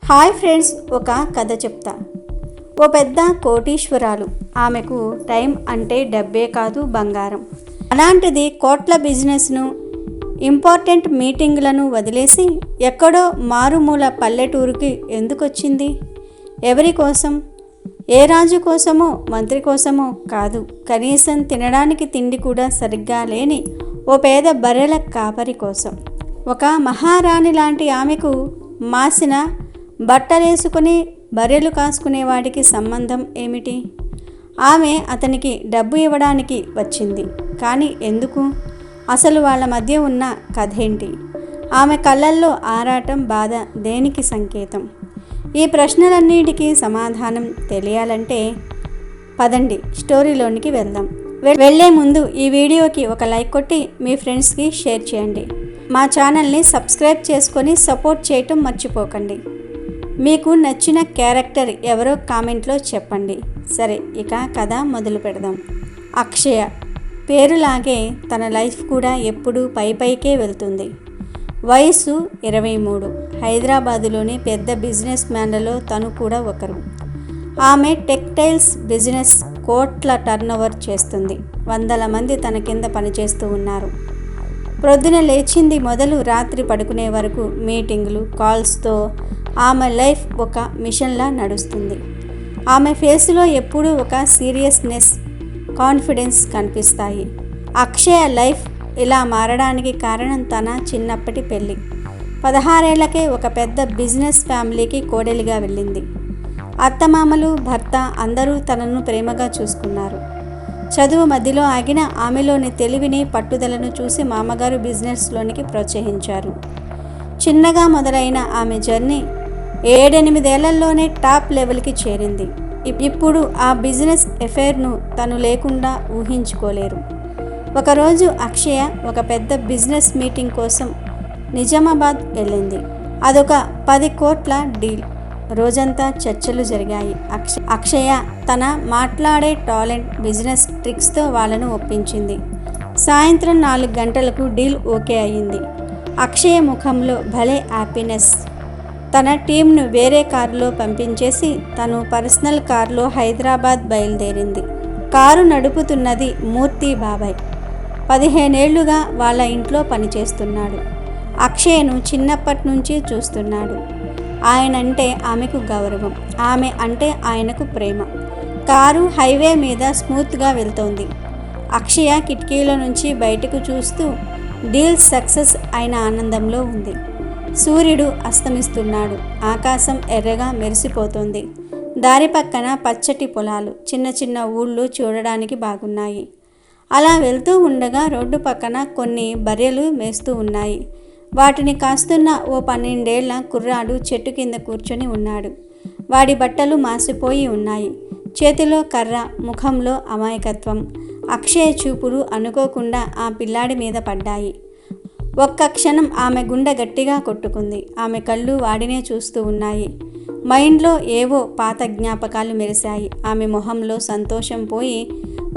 Hi friends, ఒక కథ చెప్తా. ఓ పెద్ద కోటీశ్వరాలు. ఆమెకు టైం అంటే డబ్బే కాదు, బంగారం. అలాంటిది కోట్ల బిజినెస్ను, ఇంపార్టెంట్ మీటింగులను వదిలేసి ఎక్కడో మారుమూల పల్లెటూరుకి ఎందుకొచ్చింది? ఎవరి కోసం? ఏ రాజు కోసమో, మంత్రి కోసమో కాదు. కనీసం తినడానికి తిండి కూడా సరిగ్గా లేని ఓ పేద బర్రెల కాపరి కోసం. ఒక మహారాణి లాంటి ఆమెకు మాసిన బట్టలేసుకుని బర్రెలు కాసుకునేవాడికి సంబంధం ఏమిటి? ఆమె అతనికి డబ్బు ఇవ్వడానికి వచ్చింది. కానీ ఎందుకు? అసలు వాళ్ళ మధ్య ఉన్న కథేంటి? ఆమె కళ్ళల్లో ఆరాటం, బాధ దేనికి సంకేతం? ఈ ప్రశ్నలన్నిటికీ సమాధానం తెలియాలంటే పదండి స్టోరీలోనికి వెళ్దాం. వెళ్ళే ముందు ఈ వీడియోకి ఒక లైక్ కొట్టి మీ ఫ్రెండ్స్కి షేర్ చేయండి. మా ఛానల్ని సబ్స్క్రైబ్ చేసుకొని సపోర్ట్ చేయటం మర్చిపోకండి. మీకు నచ్చిన క్యారెక్టర్ ఎవరో కామెంట్లో చెప్పండి. సరే, ఇక కథ మొదలు పెడదాం. అక్షయ పేరులాగే తన లైఫ్ కూడా ఎప్పుడూ పైకే వెళ్తుంది. వయసు 23. హైదరాబాదులోని పెద్ద బిజినెస్ మ్యాన్లలో తను కూడా ఒకరు. ఆమె టెక్స్టైల్స్ బిజినెస్ కోట్ల టర్నోవర్ చేస్తుంది. వందల మంది తన కింద పనిచేస్తూ ఉన్నారు. ప్రొద్దున లేచింది మొదలు రాత్రి పడుకునే వరకు మీటింగులు, కాల్స్తో ఆమె లైఫ్ ఒక మిషన్లా నడుస్తుంది. ఆమె ఫేస్లో ఎప్పుడూ ఒక సీరియస్నెస్, కాన్ఫిడెన్స్ కనిపిస్తాయి. అక్షయ లైఫ్ ఇలా మారడానికి కారణం తన చిన్నప్పటి పెళ్ళి. 16 ఏళ్లకే ఒక పెద్ద బిజినెస్ ఫ్యామిలీకి కోడలిగా వెళ్ళింది. అత్తమామలు, భర్త అందరూ తనను ప్రేమగా చూసుకున్నారు. చదువు మధ్యలో ఆగిన ఆమెలోని తెలివిని, పట్టుదలను చూసి మామగారు బిజినెస్లోనికి ప్రోత్సహించారు. చిన్నగా మొదలైన ఆమె జర్నీ 7-8 ఏళ్లలోనే టాప్ లెవెల్కి చేరింది. ఇప్పుడు ఆ బిజినెస్ ఎఫైర్ను తను లేకుండా ఊహించుకోలేరు. ఒకరోజు అక్షయ ఒక పెద్ద బిజినెస్ మీటింగ్ కోసం నిజామాబాద్ వెళ్ళింది. అదొక 10 కోట్ల డీల్. రోజంతా చర్చలు జరిగాయి. అక్షయ తన మాట్లాడే టాలెంట్, బిజినెస్ ట్రిక్స్తో వాళ్ళను ఒప్పించింది. సాయంత్రం 4 గంటలకు డీల్ ఓకే అయింది. అక్షయ ముఖంలో భలే హ్యాపీనెస్. తన టీంను వేరే కారులో పంపించేసి తను పర్సనల్ కారులో హైదరాబాద్ బయలుదేరింది. కారు నడుపుతున్నది మూర్తి బాబాయ్. 15 ఏళ్లుగా వాళ్ళ ఇంట్లో పనిచేస్తున్నాడు. అక్షయను చిన్నప్పటి నుంచి చూస్తున్నాడు. ఆయనంటే ఆమెకు గౌరవం, ఆమె అంటే ఆయనకు ప్రేమ. కారు హైవే మీద స్మూత్గా వెళ్తోంది. అక్షయ కిటికీలో నుంచి బయటకు చూస్తూ డీల్ సక్సెస్ అయిన ఆనందంలో ఉంది. సూర్యుడు అస్తమిస్తున్నాడు. ఆకాశం ఎర్రగా మెరిసిపోతోంది. దారి పక్కన పచ్చటి పొలాలు, చిన్న చిన్న ఊళ్ళు చూడడానికి బాగున్నాయి. అలా వెళ్తూ ఉండగా రోడ్డు పక్కన కొన్ని బర్రెలు మేస్తూ ఉన్నాయి. వాటిని కాస్తున్న ఓ 12 ఏళ్ల కుర్రాడు చెట్టు కింద కూర్చొని ఉన్నాడు. వాడి బట్టలు మాసిపోయి ఉన్నాయి. చేతిలో కర్ర, ముఖంలో అమాయకత్వం. అక్షయ చూపులు అనుకోకుండా ఆ పిల్లాడి మీద పడ్డాయి. ఒక్క క్షణం ఆమె గుండె గట్టిగా కొట్టుకుంది. ఆమె కళ్ళు వాడినే చూస్తూ ఉన్నాయి. మైండ్లో ఏవో పాత జ్ఞాపకాలు మెరిశాయి. ఆమె మొహంలో సంతోషం పోయి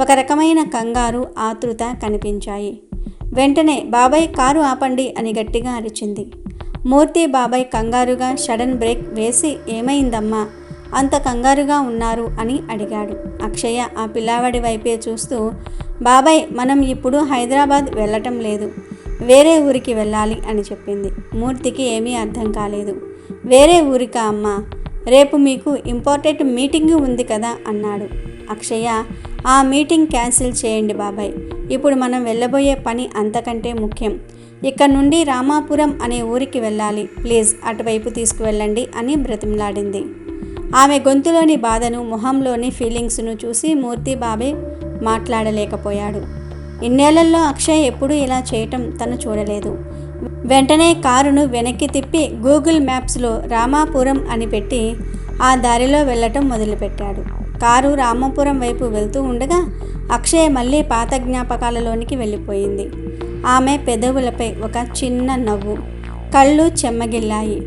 ఒక రకమైన కంగారు, ఆతృత కనిపించాయి. వెంటనే బాబాయ్ కారు ఆపండి అని గట్టిగా అరిచింది. మూర్తి బాబాయ్ కంగారుగా సడన్ బ్రేక్ వేసి ఏమైందమ్మా, అంత కంగారుగా ఉన్నారు అని అడిగాడు. అక్షయ ఆ పిల్లవాడి వైపే చూస్తూ బాబాయ్, మనం ఇప్పుడు హైదరాబాద్ వెళ్ళటం లేదు, వేరే ఊరికి వెళ్ళాలి అని చెప్పింది. మూర్తికి ఏమీ అర్థం కాలేదు. వేరే ఊరికా అమ్మా? రేపు మీకు ఇంపార్టెంట్ మీటింగ్ ఉంది కదా అన్నాడు. అక్షయ, ఆ మీటింగ్ క్యాన్సిల్ చేయండి బాబాయ్. ఇప్పుడు మనం వెళ్ళబోయే పని అంతకంటే ముఖ్యం. ఇక్కడ నుండి రామాపురం అనే ఊరికి వెళ్ళాలి. ప్లీజ్ అటువైపు తీసుకువెళ్ళండి అని బ్రతిమలాడింది. ఆమె గొంతులోని బాధను, మొహంలోని ఫీలింగ్స్ను చూసి మూర్తి బాబాయ్ మాట్లాడలేకపోయాడు. ఇన్నేళ్లలో అక్షయ్ ఎప్పుడూ ఇలా చేయటం తను చూడలేదు. వెంటనే కారును వెనక్కి తిప్పి గూగుల్ మ్యాప్స్లో రామాపురం అని పెట్టి ఆ దారిలో వెళ్ళటం మొదలుపెట్టాడు. కారు రామాపురం వైపు వెళ్తూ ఉండగా అక్షయ మళ్ళీ పాత జ్ఞాపకాలలోనికి వెళ్ళిపోయింది. ఆమె పెదవులపై ఒక చిన్న నవ్వు, కళ్ళు చెమ్మగిల్లాయి.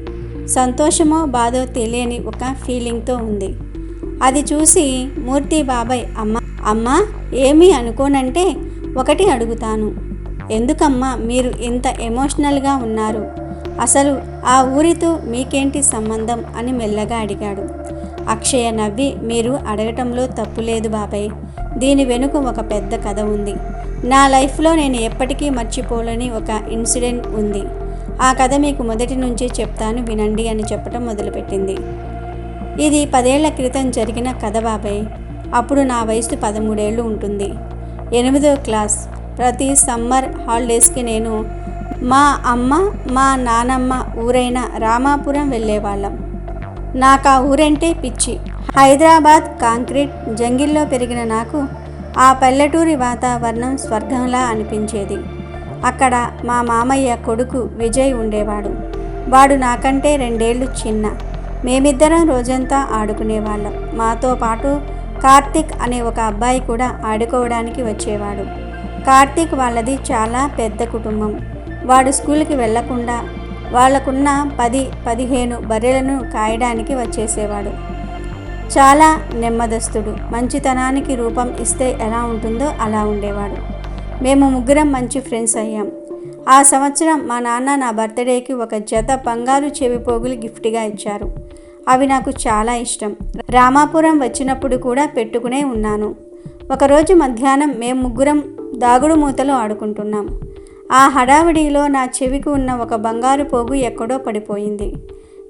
సంతోషమో బాధో తెలియని ఒక ఫీలింగ్తో ఉంది. అది చూసి మూర్తి బాబాయ్, అమ్మా ఏమీ అనుకోనంటే ఒకటి అడుగుతాను. ఎందుకమ్మా మీరు ఇంత ఎమోషనల్గా ఉన్నారు? అసలు ఆ ఊరితో మీకేంటి సంబంధం అని మెల్లగా అడిగాడు. అక్షయ నవ్వి, మీరు అడగటంలో తప్పు లేదు బాబాయ్, దీని వెనుక ఒక పెద్ద కథ ఉంది. నా లైఫ్లో నేను ఎప్పటికీ మర్చిపోలేని ఒక ఇన్సిడెంట్ ఉంది. ఆ కథ మీకు మొదటి నుంచి చెప్తాను వినండి అని చెప్పడం మొదలుపెట్టింది. ఇది 10 ఏళ్ల క్రితం జరిగిన కథ బాబాయ్. అప్పుడు నా వయసు 13 ఏళ్ళు ఉంటుంది. 8వ క్లాస్. ప్రతి సమ్మర్ హాలిడేస్కి నేను, మా అమ్మ, మా నానమ్మ ఊరైన రామాపురం వెళ్ళేవాళ్ళం. నాకు ఆ ఊరంటే పిచ్చి. హైదరాబాద్ కాంక్రీట్ జంగిల్లో పెరిగిన నాకు ఆ పల్లెటూరి వాతావరణం స్వర్గంలా అనిపించేది. అక్కడ మా మామయ్య కొడుకు విజయ్ ఉండేవాడు. వాడు నాకంటే 2 ఏళ్ళు చిన్న. మేమిద్దరం రోజంతా ఆడుకునేవాళ్ళం. మాతో పాటు కార్తిక్ అనే ఒక అబ్బాయి కూడా ఆడుకోవడానికి వచ్చేవాడు. కార్తిక్ వాళ్ళది చాలా పెద్ద కుటుంబం. వాడు స్కూల్కి వెళ్లకుండా వాళ్ళకున్న 10-15 బర్రెలను కాయడానికి వచ్చేసేవాడు. చాలా నెమ్మదస్తుడు. మంచితనానికి రూపం ఇస్తే ఎలా ఉంటుందో అలా ఉండేవాడు. మేము ముగ్గురం మంచి ఫ్రెండ్స్ అయ్యాం. ఆ సంవత్సరం మా నాన్న నా బర్త్డేకి ఒక జత బంగారు చెవిపోగులు గిఫ్ట్గా ఇచ్చారు. అవి నాకు చాలా ఇష్టం. రామాపురం వచ్చినప్పుడు కూడా పెట్టుకునే ఉన్నాను. ఒకరోజు మధ్యాహ్నం మేము ముగ్గురం దాగుడు మూతలు ఆడుకుంటున్నాం. ఆ హడావిడిలో నా చెవికి ఉన్న ఒక బంగారు పోగు ఎక్కడో పడిపోయింది.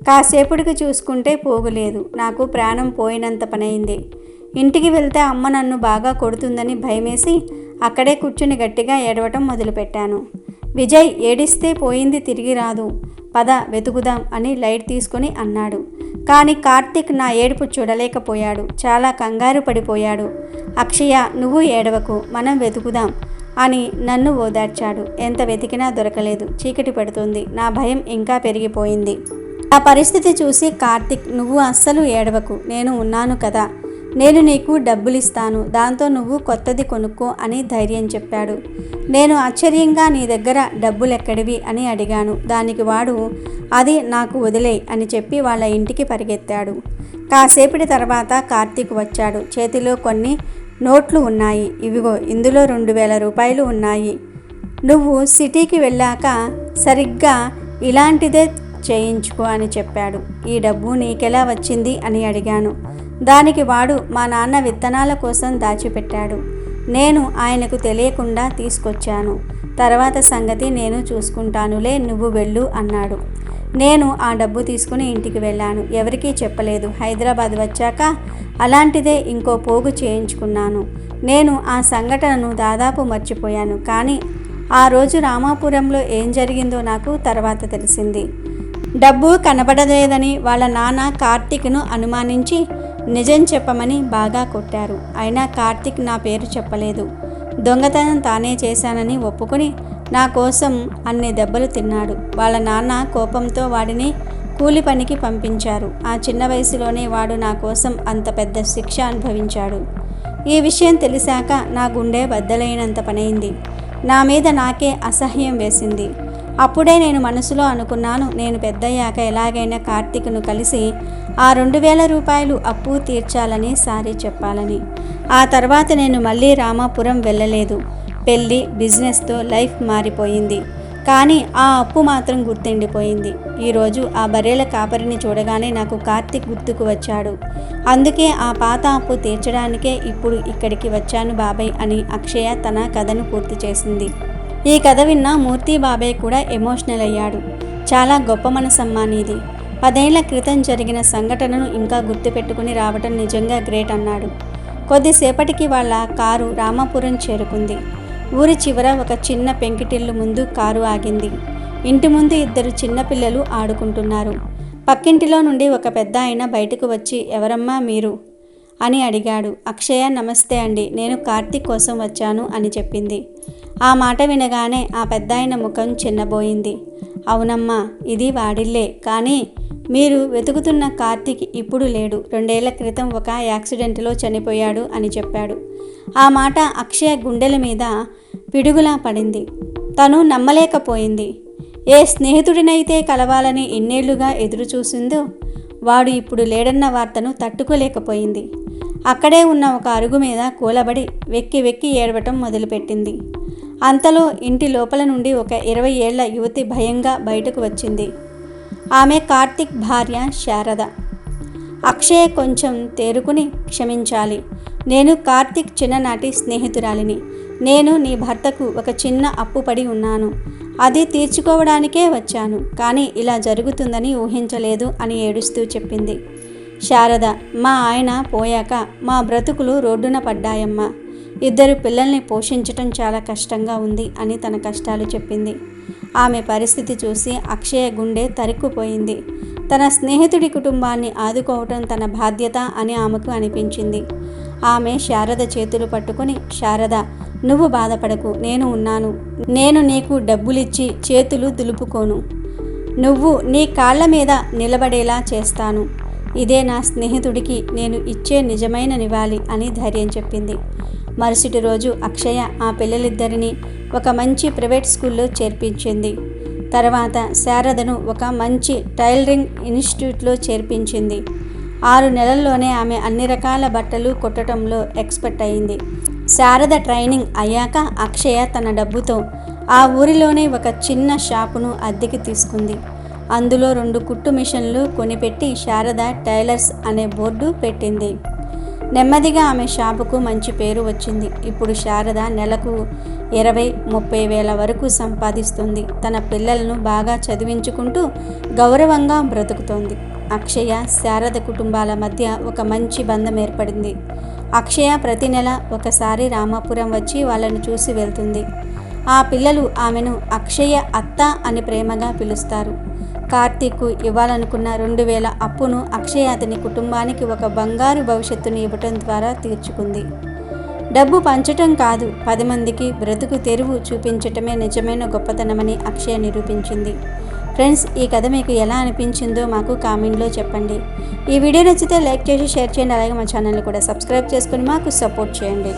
కాసేపటికి చూసుకుంటే పోగులేదు. నాకు ప్రాణం పోయినంత పనైంది. ఇంటికి వెళ్తే అమ్మ నన్ను బాగా కొడుతుందని భయమేసి అక్కడే కూర్చుని గట్టిగా ఏడవటం మొదలుపెట్టాను. విజయ్, ఏడిస్తే పోయింది తిరిగి రాదు, పద వెతుకుదాం అని లైట్ తీసుకొని అన్నాడు. కానీ కార్తిక్ నా ఏడుపు చూడలేకపోయాడు. చాలా కంగారు పడిపోయాడు. అక్షయ, నువ్వు ఏడవకు, మనం వెతుకుదాం అని నన్ను ఓదార్చాడు. ఎంత వెతికినా దొరకలేదు. చీకటి పడుతుంది. నా భయం ఇంకా పెరిగిపోయింది. ఆ పరిస్థితి చూసి కార్తిక్, నువ్వు అస్సలు ఏడవకు, నేను ఉన్నాను కదా, నేను నీకు డబ్బులిస్తాను, దాంతో నువ్వు కొత్తది కొనుక్కో అని ధైర్యం చెప్పాడు. నేను ఆశ్చర్యంగా, నీ దగ్గర డబ్బులెక్కడివి అని అడిగాను. దానికి వాడు, అది నాకు వదిలేయ్ అని చెప్పి వాళ్ళ ఇంటికి పరిగెత్తాడు. కాసేపటి తర్వాత కార్తిక్ వచ్చాడు. చేతిలో కొన్ని నోట్లు ఉన్నాయి. ఇవిగో, ఇందులో 2000 రూపాయలు ఉన్నాయి. నువ్వు సిటీకి వెళ్ళాక సరిగ్గా ఇలాంటిదే చేయించుకో అని చెప్పాడు. ఈ డబ్బు నీకెలా వచ్చింది అని అడిగాను. దానికి వాడు, మా నాన్న విత్తనాల కోసం దాచిపెట్టాడు, నేను ఆయనకు తెలియకుండా తీసుకొచ్చాను, తర్వాత సంగతి నేను చూసుకుంటానులే, నువ్వు వెళ్ళు అన్నాడు. నేను ఆ డబ్బు తీసుకుని ఇంటికి వెళ్ళాను. ఎవరికీ చెప్పలేదు. హైదరాబాద్ వచ్చాక అలాంటిదే ఇంకో పోగు చేయించుకున్నాను. నేను ఆ సంఘటనను దాదాపు మర్చిపోయాను. కానీ ఆ రోజు రామాపురంలో ఏం జరిగిందో నాకు తర్వాత తెలిసింది. డబ్బు కనబడలేదని వాళ్ళ నాన్న కార్తిక్ను అనుమానించి నిజం చెప్పమని బాగా కొట్టారు. అయినా కార్తిక్ నా పేరు చెప్పలేదు. దొంగతనం తానే చేశానని ఒప్పుకొని నా కోసం అన్ని దెబ్బలు తిన్నాడు. వాళ్ళ నాన్న కోపంతో వాడిని కూలి పనికి పంపించారు. ఆ చిన్న వయసులోనే వాడు నా కోసం అంత పెద్ద శిక్ష అనుభవించాడు. ఈ విషయం తెలిసాక నా గుండె బద్దలైనంత పనైంది. నా మీద నాకే అసహ్యం వేసింది. అప్పుడే నేను మనసులో అనుకున్నాను, నేను పెద్దయ్యాక ఎలాగైనా కార్తిక్ను కలిసి ఆ 2000 రూపాయలు అప్పు తీర్చాలని సారీ చెప్పాలని. ఆ తర్వాత నేను మళ్ళీ రామాపురం వెళ్ళలేదు. పెళ్ళి, బిజినెస్తో లైఫ్ మారిపోయింది. కానీ ఆ అప్పు మాత్రం గుర్తుండిపోయింది. ఈరోజు ఆ బర్రెల కాపరిని చూడగానే నాకు కార్తిక్ గుర్తుకు వచ్చాడు. అందుకే ఆ పాత అప్పు తీర్చడానికే ఇప్పుడు ఇక్కడికి వచ్చాను బాబాయ్ అని అక్షయ తన కథను పూర్తి చేసింది. ఈ కథ విన్న మూర్తి బాబాయ్ కూడా ఎమోషనల్ అయ్యాడు. చాలా గొప్ప మనసమ్మా నీది. 10 ఏళ్ల క్రితం జరిగిన సంఘటనను ఇంకా గుర్తుపెట్టుకుని రావటం నిజంగా గ్రేట్ అన్నాడు. కొద్దిసేపటికి వాళ్ళ కారు రామాపురం చేరుకుంది. ఊరి చివర ఒక చిన్న పెంకిటిల్లు ముందు కారు ఆగింది. ఇంటి ముందు 2 చిన్నపిల్లలు ఆడుకుంటున్నారు. పక్కింటిలో నుండి ఒక పెద్ద ఆయన బయటకు వచ్చి, ఎవరమ్మా మీరు అని అడిగాడు. అక్షయ, నమస్తే అండి, నేను కార్తిక్ కోసం వచ్చాను అని చెప్పింది. ఆ మాట వినగానే ఆ పెద్దాయన ముఖం చిన్నబోయింది. అవునమ్మా, ఇది వాడిల్లే, కానీ మీరు వెతుకుతున్న కార్తిక్ ఇప్పుడు లేడు. 2 ఏళ్ల క్రితం ఒక యాక్సిడెంట్లో చనిపోయాడు అని చెప్పాడు. ఆ మాట అక్షయ గుండెల మీద పిడుగులా పడింది. తను నమ్మలేకపోయింది. ఏ స్నేహితుడినైతే కలవాలని ఇన్నేళ్లుగా ఎదురు చూసిందో వాడు ఇప్పుడు లేడన్న వార్తను తట్టుకోలేకపోయింది. అక్కడే ఉన్న ఒక అరుగు మీద కూలబడి వెక్కి వెక్కి ఏడవటం మొదలుపెట్టింది. అంతలో ఇంటి లోపల నుండి ఒక 20 ఏళ్ల యువతి భయంగా బయటకు వచ్చింది. ఆమె కార్తిక్ భార్య శారద. అక్షయ కొంచెం తేరుకుని, క్షమించాలి, నేను కార్తిక్ చిన్ననాటి స్నేహితురాలిని. నేను నీ భర్తకు ఒక చిన్న అప్పు పడి ఉన్నాను. అది తీర్చుకోవడానికే వచ్చాను. కానీ ఇలా జరుగుతుందని ఊహించలేదు అని ఏడుస్తూ చెప్పింది. శారద, మా ఆయన పోయాక మా బ్రతుకులు రోడ్డున పడ్డాయమ్మా. 2 పిల్లల్ని పోషించటం చాలా కష్టంగా ఉంది అని తన కష్టాలు చెప్పింది. ఆమె పరిస్థితి చూసి అక్షయ గుండె తరుక్కుపోయింది. తన స్నేహితుడి కుటుంబాన్ని ఆదుకోవటం తన బాధ్యత అని ఆమెకు అనిపించింది. ఆమె శారద చేతులు పట్టుకొని, శారద, నువ్వు బాధపడకు, నేను ఉన్నాను. నేను నీకు డబ్బులిచ్చి చేతులు దులుపుకోను. నువ్వు నీ కాళ్ళ మీద నిలబడేలా చేస్తాను. ఇదే నా స్నేహితుడికి నేను ఇచ్చే నిజమైన నివాళి అని ధైర్యం చెప్పింది. మరుసటి రోజు అక్షయ ఆ పిల్లలిద్దరినీ ఒక మంచి ప్రైవేట్ స్కూల్లో చేర్పించింది. తర్వాత శారదను ఒక మంచి టైలరింగ్ ఇన్స్టిట్యూట్లో చేర్పించింది. 6 నెలల్లోనే ఆమె అన్ని రకాల బట్టలు కుట్టడంలో ఎక్స్పర్ట్ అయింది. శారద ట్రైనింగ్ అయ్యాక అక్షయ తన డబ్బుతో ఆ ఊరిలోనే ఒక చిన్న షాపును అద్దెకి తీసుకుంది. అందులో 2 కుట్టు మిషన్లు కొనిపెట్టి శారద టైలర్స్ అనే బోర్డు పెట్టింది. నెమ్మదిగా ఆమె షాపుకు మంచి పేరు వచ్చింది. ఇప్పుడు శారద నెలకు 20-30 వేల వరకు సంపాదిస్తుంది. తన పిల్లలను బాగా చదివించుకుంటూ గౌరవంగా బ్రతుకుతోంది. అక్షయ, శారద కుటుంబాల మధ్య ఒక మంచి బంధం ఏర్పడింది. అక్షయ ప్రతి నెల ఒకసారి రామాపురం వచ్చి వాళ్ళను చూసి వెళ్తుంది. ఆ పిల్లలు ఆమెను అక్షయ అత్త అని ప్రేమగా పిలుస్తారు. కార్తీక్కు ఇవ్వాలనుకున్న 2000 అప్పును అక్షయ అతని కుటుంబానికి ఒక బంగారు భవిష్యత్తును ఇవ్వటం ద్వారా తీర్చుకుంది. డబ్బు పంచటం కాదు, 10 మందికి బ్రతుకు తెరువు చూపించటమే నిజమైన గొప్పతనమని అక్షయ నిరూపించింది. ఫ్రెండ్స్, ఈ కథ మీకు ఎలా అనిపించిందో మాకు కామెంట్లో చెప్పండి. ఈ వీడియో నచ్చితే లైక్ చేసి షేర్ చేయండి. అలాగే మా ఛానల్ని కూడా సబ్స్క్రైబ్ చేసుకొని మాకు సపోర్ట్ చేయండి.